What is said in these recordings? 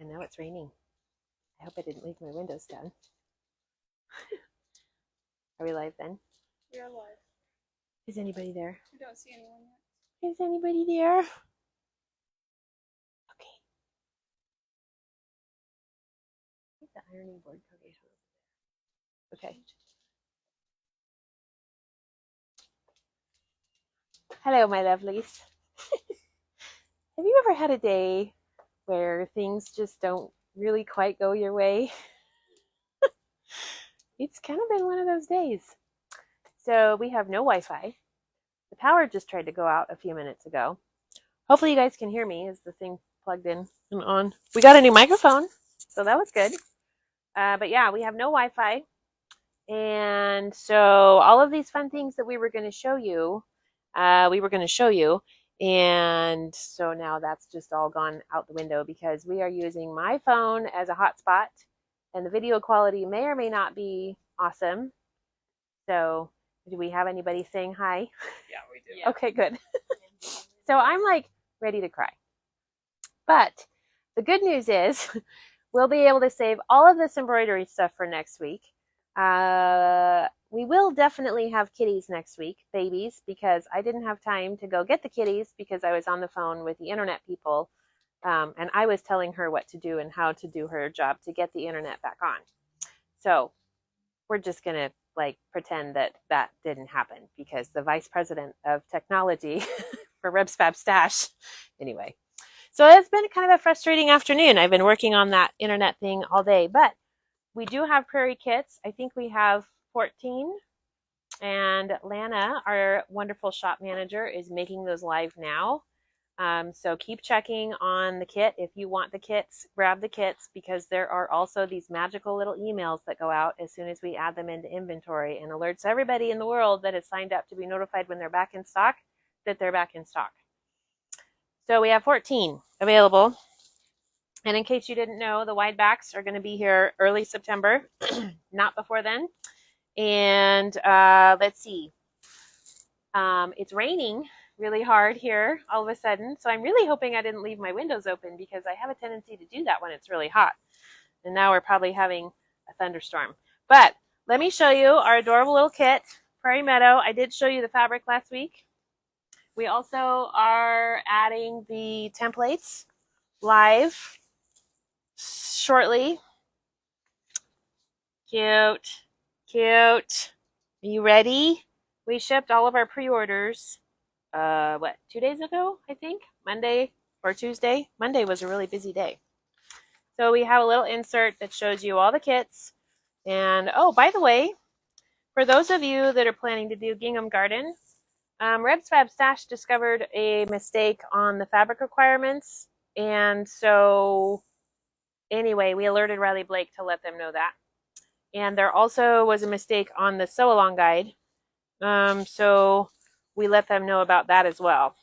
And now it's raining. I hope I didn't leave my windows down. Are we live then? We are live. Is anybody there? I don't see anyone yet. Is anybody there? Okay. I think the ironing board covers over there. Okay. Hello, my lovelies. Have you ever had a day where things just don't really quite go your way? It's kind of been one of those days. So we have no Wi-Fi. The power just tried to go out a few minutes ago. Hopefully you guys can hear me. Is the thing plugged in and on? We got a new microphone, so that was good. But yeah, we have no Wi-Fi. And so all of these fun things that we were going to show you, and so now that's just all gone out the window because we are using my phone as a hotspot, and the video quality may or may not be awesome. So do we have anybody saying hi? Yeah, we do. Yeah. Okay, good. So I'm like ready to cry. But the good news is we'll be able to save all of this embroidery stuff for next week. We will definitely have kitties next week, babies, because I didn't have time to go get the kitties because I was on the phone with the internet people. And I was telling her what to do and how to do her job to get the internet back on. So we're just going to like pretend that that didn't happen because the vice president of technology for RebsFabStash. Anyway, so it's been kind of a frustrating afternoon. I've been working on that internet thing all day, but we do have Prairie kits. I think we have 14. And Lana, our wonderful shop manager, is making those live now. So keep checking on the kit. If you want the kits, grab the kits because there are also these magical little emails that go out as soon as we add them into inventory and alerts everybody in the world that has signed up to be notified when they're back in stock that they're back in stock. So we have 14 available. And in case you didn't know, the wide backs are going to be here early September, not before then. And let's see. It's raining really hard here all of a sudden. So I'm really hoping I didn't leave my windows open because I have a tendency to do that when it's really hot. And now we're probably having a thunderstorm. But let me show you our adorable little kit, Prairie Meadow. I did show you the fabric last week. We also are adding the templates live shortly. Cute, cute. Are you ready? We shipped all of our pre-orders, 2 days ago, I think? Monday or Tuesday. Monday was a really busy day. So we have a little insert that shows you all the kits. And, oh, by the way, for those of you that are planning to do Gingham Garden, RebsFabStash discovered a mistake on the fabric requirements. And so, anyway, we alerted Riley Blake to let them know that. And there also was a mistake on the sew-along guide. So we let them know about that as well.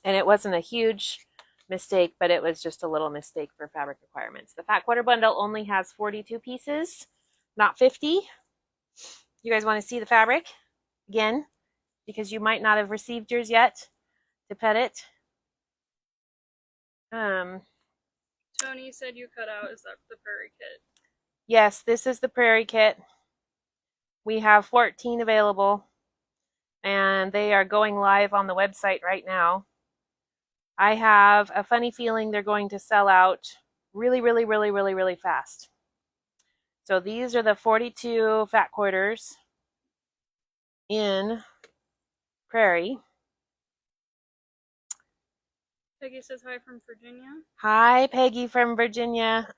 And it wasn't a huge mistake, but it was just a little mistake for fabric requirements. The Fat Quarter Bundle only has 42 pieces, not 50. You guys want to see the fabric again? Because you might not have received yours yet to pet it. Tony said you cut out. Is that the Prairie kit? Yes, this is the Prairie kit. We have 14 available, and they are going live on the website right now. I have a funny feeling they're going to sell out really, really, really, really, really fast. So these are the 42 fat quarters in Prairie. Peggy says hi from Virginia. Hi, Peggy from Virginia.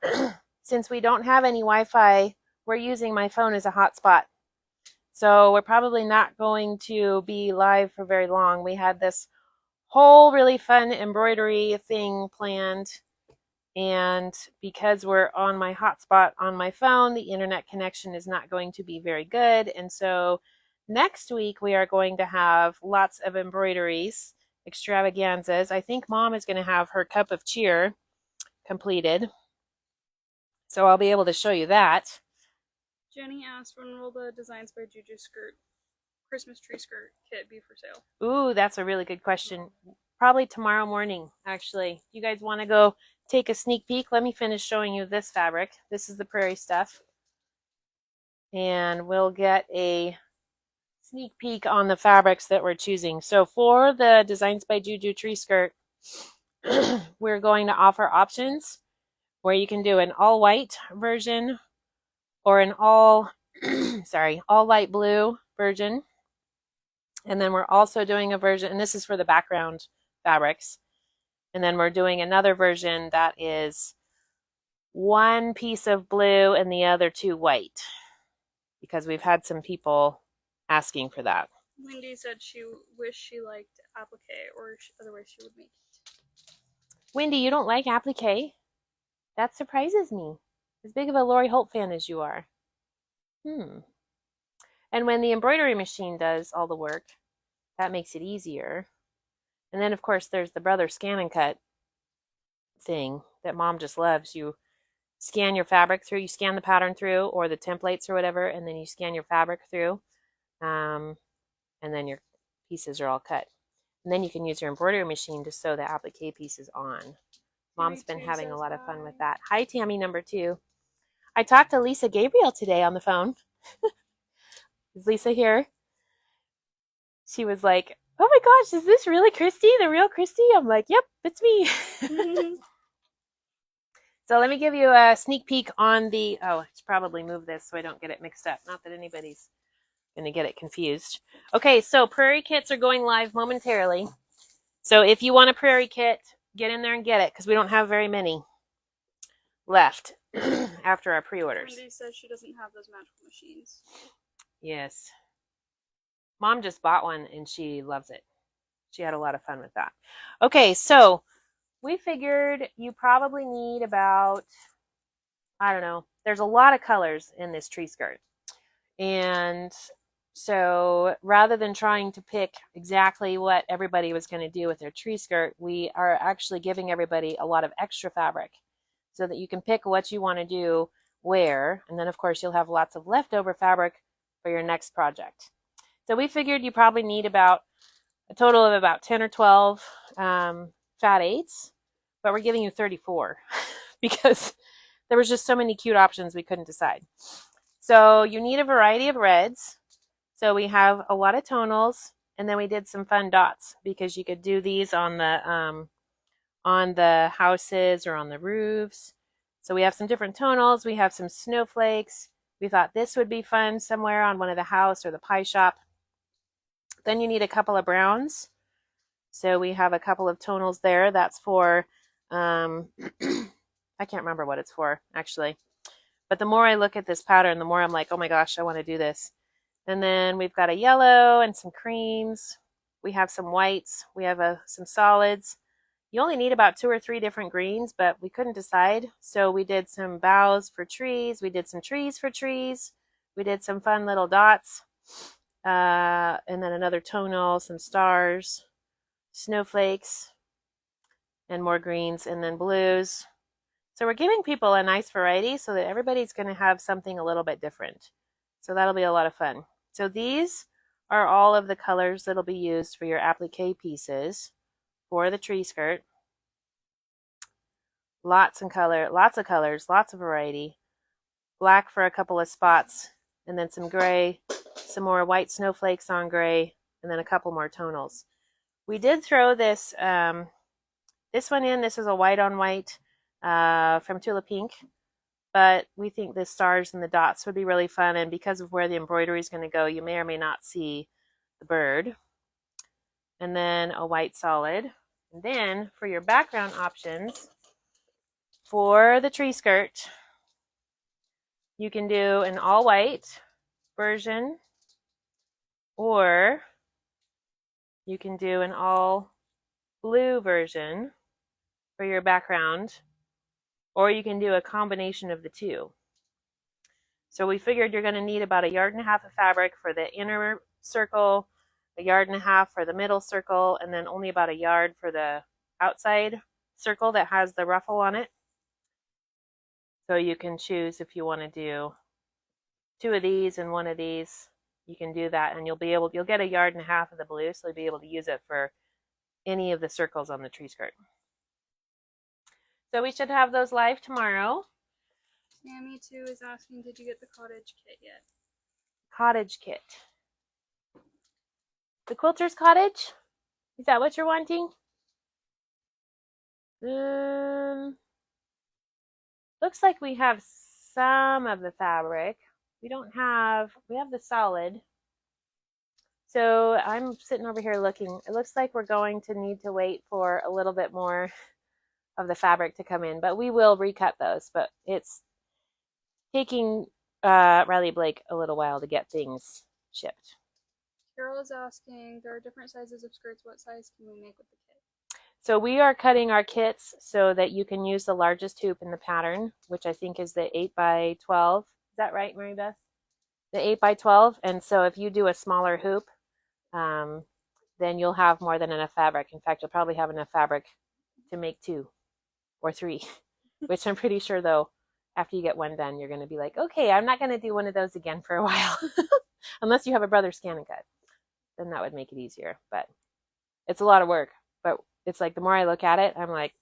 Since we don't have any Wi-Fi, we're using my phone as a hotspot. So we're probably not going to be live for very long. We had this whole really fun embroidery thing planned. And because we're on my hotspot on my phone, the internet connection is not going to be very good. And so next week we are going to have lots of embroideries, extravaganzas. I think Mom is going to have her cup of cheer completed. So I'll be able to show you that. Jenny asked when will the Designs by JuJu skirt, Christmas tree skirt kit be for sale? Ooh, that's a really good question. Probably tomorrow morning, actually. You guys want to go take a sneak peek. Let me finish showing you this fabric. This is the Prairie stuff. And we'll get a sneak peek on the fabrics that we're choosing. So for the Designs by JuJu tree skirt, we're going to offer options where you can do an all white version or an all all light blue version. And then we're also doing a version, and this is for the background fabrics. And then we're doing another version that is one piece of blue and the other two white, because we've had some people asking for that. Wendy said she wished she liked applique, or otherwise she would make it. Wendy, you don't like applique? That surprises me. As big of a Lori Holt fan as you are. And when the embroidery machine does all the work, that makes it easier. And then, of course, there's the Brother Scan and Cut thing that Mom just loves. You scan your fabric through, you scan the pattern through, or the templates or whatever, and then you scan your fabric through, and then your pieces are all cut. And then you can use your embroidery machine to sew the applique pieces on. Mom's been having a lot of fun with that. Hi, Tammy number 2. I talked to Lisa Gabriel today on the phone. Is Lisa here? She was like, oh my gosh, is this really Christy, the real Christy? I'm like, yep, it's me. So let me give you a sneak peek on the, I should probably move this so I don't get it mixed up. Not that anybody's going to get it confused. Okay, so Prairie kits are going live momentarily. So if you want a Prairie kit, get in there and get it, because we don't have very many left after our pre-orders. Wendy says she doesn't have those magical machines. Yes. Mom just bought one and she loves it. She had a lot of fun with that. Okay, so we figured you probably need about, I don't know, there's a lot of colors in this tree skirt. And so rather than trying to pick exactly what everybody was going to do with their tree skirt, we are actually giving everybody a lot of extra fabric so that you can pick what you want to do where. And then, of course, you'll have lots of leftover fabric for your next project. So we figured you probably need about a total of about 10 or 12 fat 8s, but we're giving you 34 because there was just so many cute options we couldn't decide. So you need a variety of reds. So we have a lot of tonals, and then we did some fun dots because you could do these on the houses or on the roofs. So we have some different tonals. We have some snowflakes. We thought this would be fun somewhere on one of the house or the pie shop. Then you need a couple of browns. So we have a couple of tonals there. That's for, I can't remember what it's for, actually. But the more I look at this pattern, the more I'm like, oh my gosh, I want to do this. And then we've got a yellow and some creams. We have some whites. We have some solids. You only need about 2 or 3 different greens, but we couldn't decide. So we did some boughs for trees. We did some trees for trees. We did some fun little dots. And then another tonal, some stars, snowflakes, and more greens, and then blues. So we're giving people a nice variety so that everybody's going to have something a little bit different. So that'll be a lot of fun. So these are all of the colors that'll be used for your applique pieces for the tree skirt. Lots of colors, lots of variety. Black for a couple of spots, and then some gray, some more white snowflakes on gray, and then a couple more tonals. We did throw this this one in. This is a white on white from Tula Pink, but we think the stars and the dots would be really fun, and because of where the embroidery is going to go, you may or may not see the bird. And then a white solid. And then for your background options, for the tree skirt, you can do an all white version, or you can do an all blue version for your background, or you can do a combination of the two. So we figured you're going to need about 1.5 yards of fabric for the inner circle, 1.5 yards for the middle circle, and then only about 1 yard for the outside circle that has the ruffle on it. So you can choose if you want to do 2 of these and 1 of these. You can do that, and you'll get 1.5 yards of the blue, so you'll be able to use it for any of the circles on the tree skirt. So we should have those live tomorrow. Sammy too is asking, did you get the cottage kit yet? Cottage kit. The quilter's cottage? Is that what you're wanting? Looks like we have some of the fabric. We have the solid. So I'm sitting over here looking. It looks like we're going to need to wait for a little bit more of the fabric to come in, but we will recut those. But it's taking Riley Blake a little while to get things shipped. Carol is asking, there are different sizes of skirts. What size can we make with the kit? So we are cutting our kits so that you can use the largest hoop in the pattern, which I think is the 8x12. Is that right, Mary Beth? The 8x12. And so if you do a smaller hoop, then you'll have more than enough fabric. In fact, you'll probably have enough fabric to make 2 or 3, which I'm pretty sure, though, after you get one done, you're going to be like, okay, I'm not going to do one of those again for a while. Unless you have a brother scan and cut. Then that would make it easier. But it's a lot of work. But it's like the more I look at it, I'm like,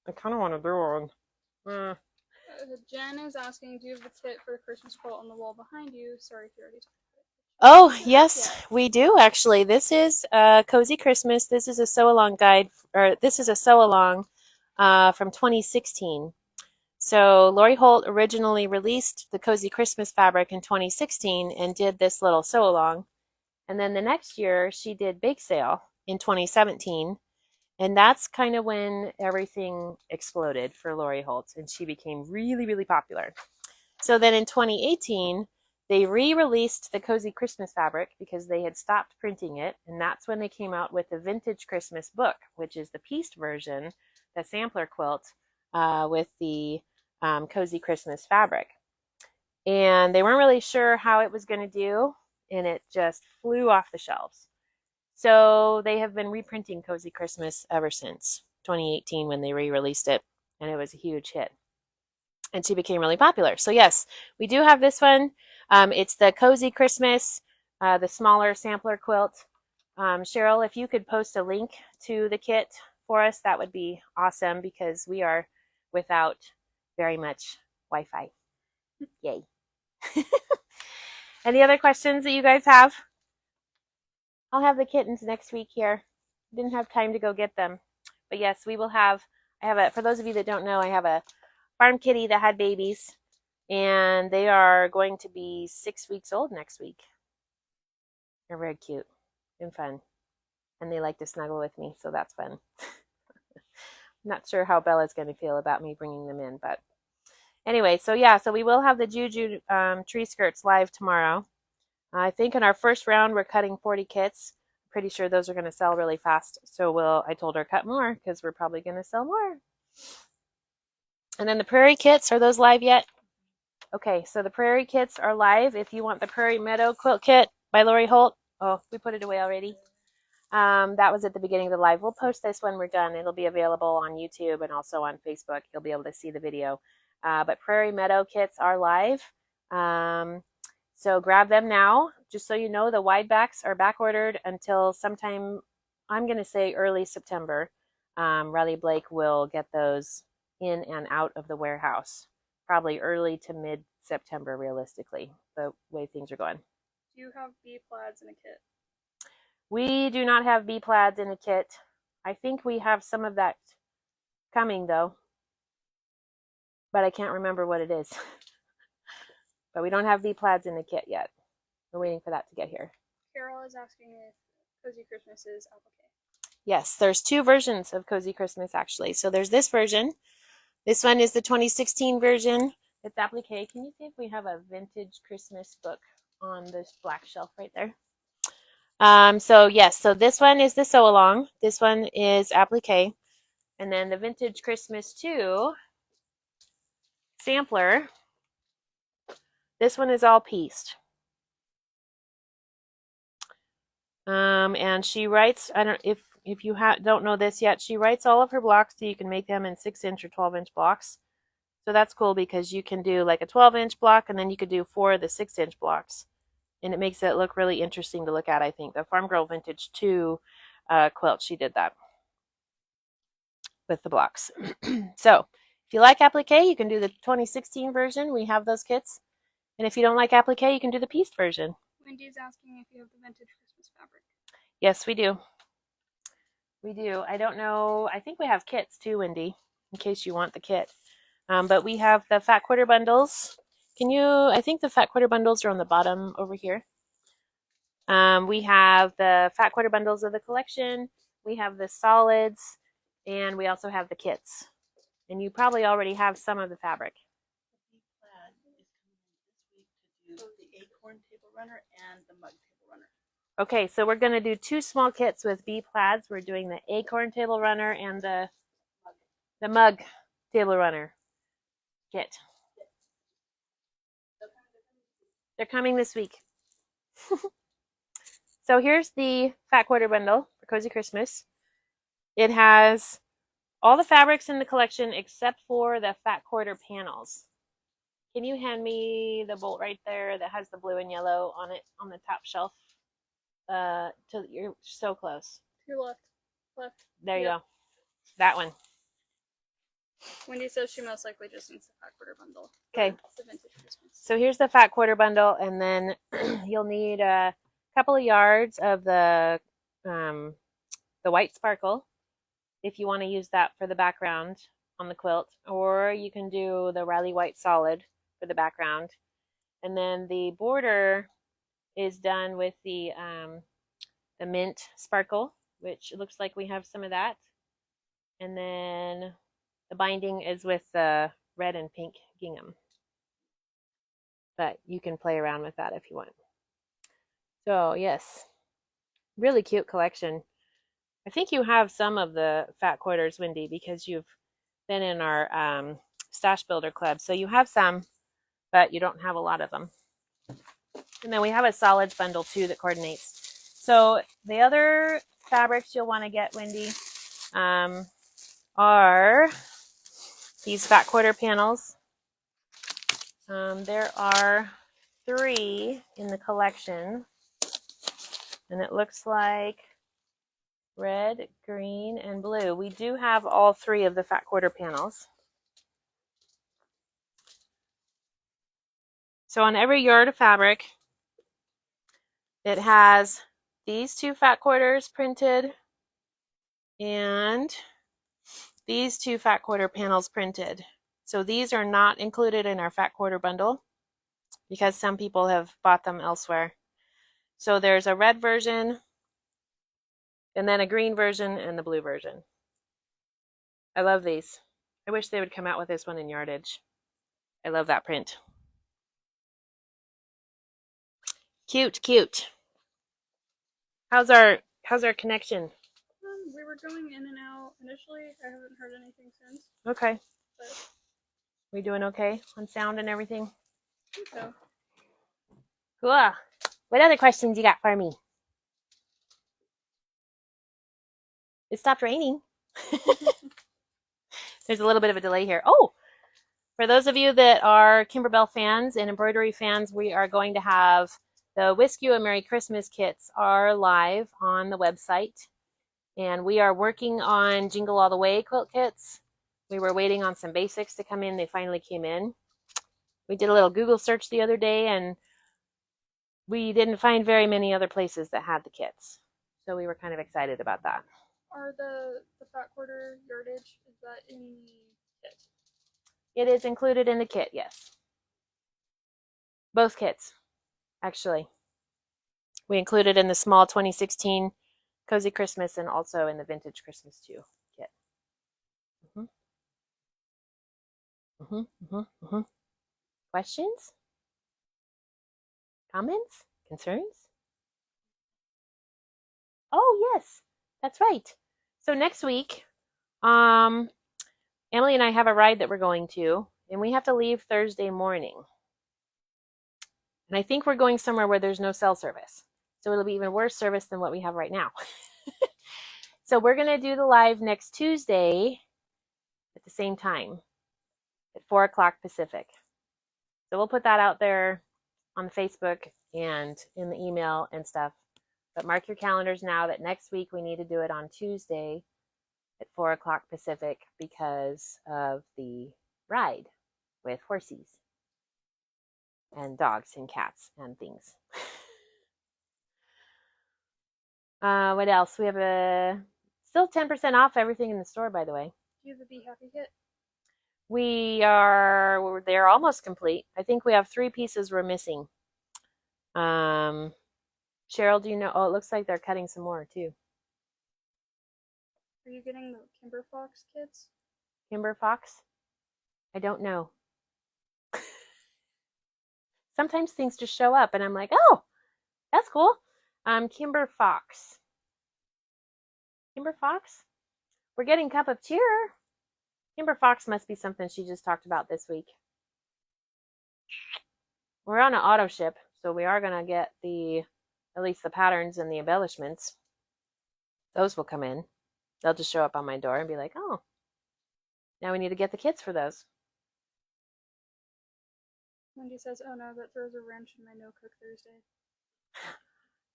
I kind of want to do one. Jen is asking, do you have the kit for the Christmas quilt on the wall behind you? Sorry if you already talked about it. Oh, yes, we do actually. This is Cozy Christmas. This is a sew-along guide, or this is a sew-along from 2016. So Lori Holt originally released the Cozy Christmas fabric in 2016 and did this little sew-along. And then the next year, she did Bake Sale in 2017. And that's kind of when everything exploded for Lori Holt, and she became really, really popular. So then in 2018, they re-released the Cozy Christmas fabric because they had stopped printing it, and that's when they came out with the Vintage Christmas book, which is the pieced version, the sampler quilt with the Cozy Christmas fabric. And they weren't really sure how it was going to do, and it just flew off the shelves. So they have been reprinting Cozy Christmas ever since 2018 when they re-released it, and it was a huge hit. And she became really popular. So yes, we do have this one. It's the Cozy Christmas, the smaller sampler quilt. Cheryl, if you could post a link to the kit for us, that would be awesome because we are without very much Wi-Fi. Yay. Any other questions that you guys have? I'll have the kittens next week here. Didn't have time to go get them. But yes, we will have, for those of you that don't know, I have a farm kitty that had babies, and they are going to be 6 weeks old next week. They're very cute and fun, and they like to snuggle with me, so that's fun. Not sure how Bella's going to feel about me bringing them in, but anyway, so yeah, so we will have the JuJu tree skirts live tomorrow. I think in our first round, we're cutting 40 kits. Pretty sure those are going to sell really fast, so I told her cut more because we're probably going to sell more. And then the Prairie kits, are those live yet? Okay, so the Prairie kits are live. If you want the Prairie Meadow quilt kit by Lori Holt, oh, we put it away already. That was at the beginning of the live. We'll post this when we're done. It'll be available on YouTube and also on Facebook. You'll be able to see the video. But Prairie Meadow kits are live. So grab them now. Just so you know, the wide backs are back ordered until sometime, I'm going to say early September. Riley Blake will get those in and out of the warehouse, probably early to mid-September, realistically, the way things are going. Do you have bee plaids in a kit? We do not have bee plaids in a kit. I think we have some of that coming, though, but I can't remember what it is. But we don't have bee plaids in the kit yet. We're waiting for that to get here. Carol is asking if Cozy Christmas is applique. Yes, there's 2 versions of Cozy Christmas, actually. So there's this version. This one is the 2016 version. It's applique. Can you see if we have a vintage Christmas book on this black shelf right there? So yes, so this one is the sew along. This one is applique. And then the Vintage Christmas 2 sampler. This one is all pieced. And she writes, I don't, if you don't know this yet, she writes all of her blocks so you can make them in 6-inch or 12-inch blocks. So that's cool because you can do like a 12-inch block and then you could do 4 of the 6-inch blocks. And it makes it look really interesting to look at, I think. The Farm Girl Vintage 2 quilt, she did that with the blocks. So If you like applique, you can do the 2016 version. We have those kits. And if you don't like applique, you can do the pieced version. Wendy's asking if you have the vintage Christmas fabric. Yes, we do. We do. I don't know. I think we have kits too, Wendy, in case you want the kit. But we have the fat quarter bundles. I think the fat quarter bundles are on the bottom over here. We have the fat quarter bundles of the collection. We have the solids, and we also have the kits. And you probably already have some of the fabric. Plaid is coming in this week to do the acorn table runner and the mug table runner. Okay, so we're going to do 2 small kits with bee plaids. We're doing the acorn table runner and the mug table runner kit. They're coming this week. So here's the fat quarter bundle for Cozy Christmas. It has all the fabrics in the collection except for the fat quarter panels. Can you hand me the bolt right there that has the blue and yellow on it on the top shelf? You're so close. To your left. There you go. That one. Wendy says she most likely just needs the fat quarter bundle. Okay. The vintage Christmas. So here's the fat quarter bundle, and then you'll need a couple of yards of the white sparkle if you want to use that for the background on the quilt, or you can do the Riley white solid for the background. And then the border is done with the mint sparkle, which looks like we have some of that. And then the binding is with the red and pink gingham. But you can play around with that if you want. So yes, really cute collection. I think you have some of the fat quarters, Wendy, because you've been in our Stash Builder Club. So you have some, but you don't have a lot of them. And then we have a solids bundle too that coordinates. So the other fabrics you'll want to get, Wendy, are these fat quarter panels. There are 3 in the collection, and it looks like red, green, and blue. We do have all 3 of the fat quarter panels. So on every yard of fabric, it has these 2 fat quarters printed and these 2 fat quarter panels printed. So these are not included in our fat quarter bundle because some people have bought them elsewhere. So there's a red version, and then a green version, and the blue version. I love these. I wish they would come out with this one in yardage. I love that print. Cute, cute. How's our connection? We were going in and out initially. I haven't heard anything since. Okay. But we doing okay on sound and everything? I think so. Cool. What other questions you got for me? It stopped raining. There's a little bit of a delay here. Oh, for those of you that are Kimberbell fans and embroidery fans, we are going to have the Whisk You a Merry Christmas kits are live on the website. And we are working on Jingle All the Way quilt kits. We were waiting on some basics to come in. They finally came in. We did a little Google search the other day, and we didn't find very many other places that had the kits. So we were kind of excited about that. Are the fat quarter yardage, is that in the kit? It is included in the kit, yes. Both kits, actually. We included in the small 2016 Cozy Christmas and also in the Vintage Christmas 2 kit. Questions? Comments? Concerns? Oh, yes, that's right. So next week, Emily and I have a ride that we're going to, and we have to leave Thursday morning. And I think we're going somewhere where there's no cell service. So it'll be even worse service than what we have right now. So we're going to do the live next Tuesday at the same time at 4 o'clock Pacific. So we'll put that out there on the Facebook and in the email and stuff. But mark your calendars now that next week we need to do it on Tuesday at 4 o'clock Pacific because of the ride with horses and dogs and cats and things. What else? We have still 10% off everything in the store, by the way. Do you have a Be Happy kit? They're almost complete. I think we have 3 pieces we're missing. Cheryl, do you know? Oh, it looks like they're cutting some more too. Are you getting the Kimber Fox kits? Kimber Fox? I don't know. Sometimes things just show up and I'm like, oh, that's cool. Kimber Fox. Kimber Fox? We're getting Cup of Cheer. Kimber Fox must be something she just talked about this week. We're on an auto ship, so we are going to get at least the patterns and the embellishments. Those will come in. They'll just show up on my door and be like, oh, now we need to get the kits for those. Wendy says, oh no, that throws a wrench in my No Cook Thursday.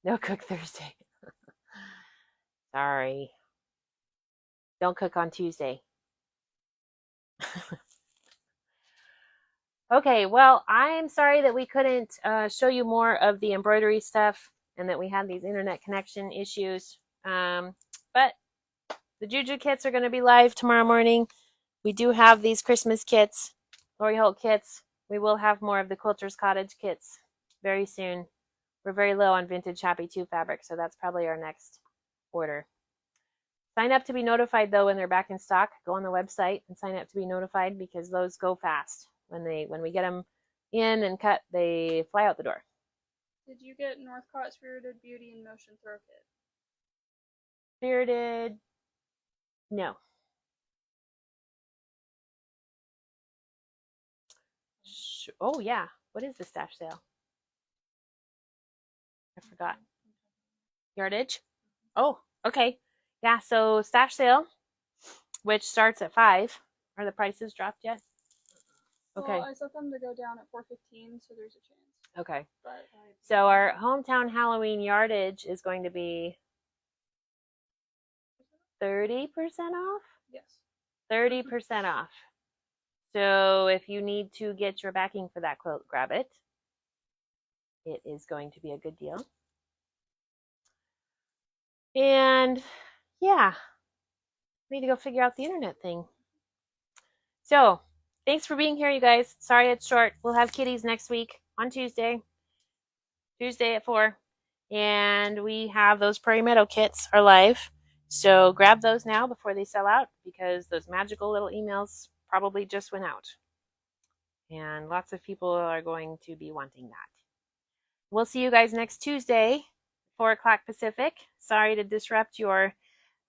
No Cook Thursday. Sorry. Don't cook on Tuesday. Okay, well, I'm sorry that we couldn't show you more of the embroidery stuff and that we had these internet connection issues. But the JuJu kits are going to be live tomorrow morning. We do have these Christmas kits, Lori Holt kits. We will have more of the Quilter's Cottage kits very soon. We're very low on vintage Happy 2 fabric, so that's probably our next order. Sign up to be notified, though, when they're back in stock. Go on the website and sign up to be notified because those go fast. When we get them in and cut, they fly out the door. Did you get Northcott Spirited Beauty in Motion Throw Kit? Spirited, no. Oh, yeah. What is the stash sale? I forgot. Yardage? Oh, okay. Yeah, so stash sale, which starts at 5. Are the prices dropped yet? Okay. Well, I set them to go down at $4.15, so there's a chance. Okay. But So our hometown Halloween yardage is going to be 30% off? yes. 30% off. So if you need to get your backing for that quilt, grab it. It is going to be a good deal. And yeah, need to go figure out the internet thing. So thanks for being here, you guys. Sorry it's short. We'll have kitties next week on Tuesday at 4. And we have those Prairie Meadow kits are live. So grab those now before they sell out because those magical little emails probably just went out. And lots of people are going to be wanting that. We'll see you guys next Tuesday, 4 o'clock Pacific. Sorry to disrupt your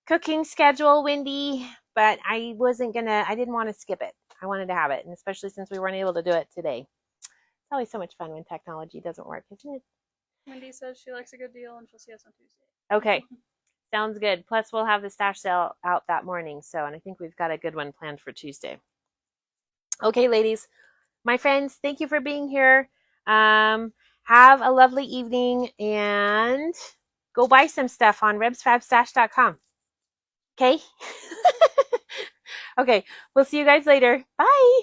cooking schedule, Wendy, but I didn't want to skip it. I wanted to have it, and especially since we weren't able to do it today. It's always so much fun when technology doesn't work, isn't it? Wendy says she likes a good deal and she'll see us on Tuesday. Okay, sounds good. Plus, we'll have the stash sale out that morning, and I think we've got a good one planned for Tuesday. Okay, ladies, my friends, thank you for being here. Have a lovely evening, and go buy some stuff on RebsFabStash.com. Okay? Okay, we'll see you guys later. Bye!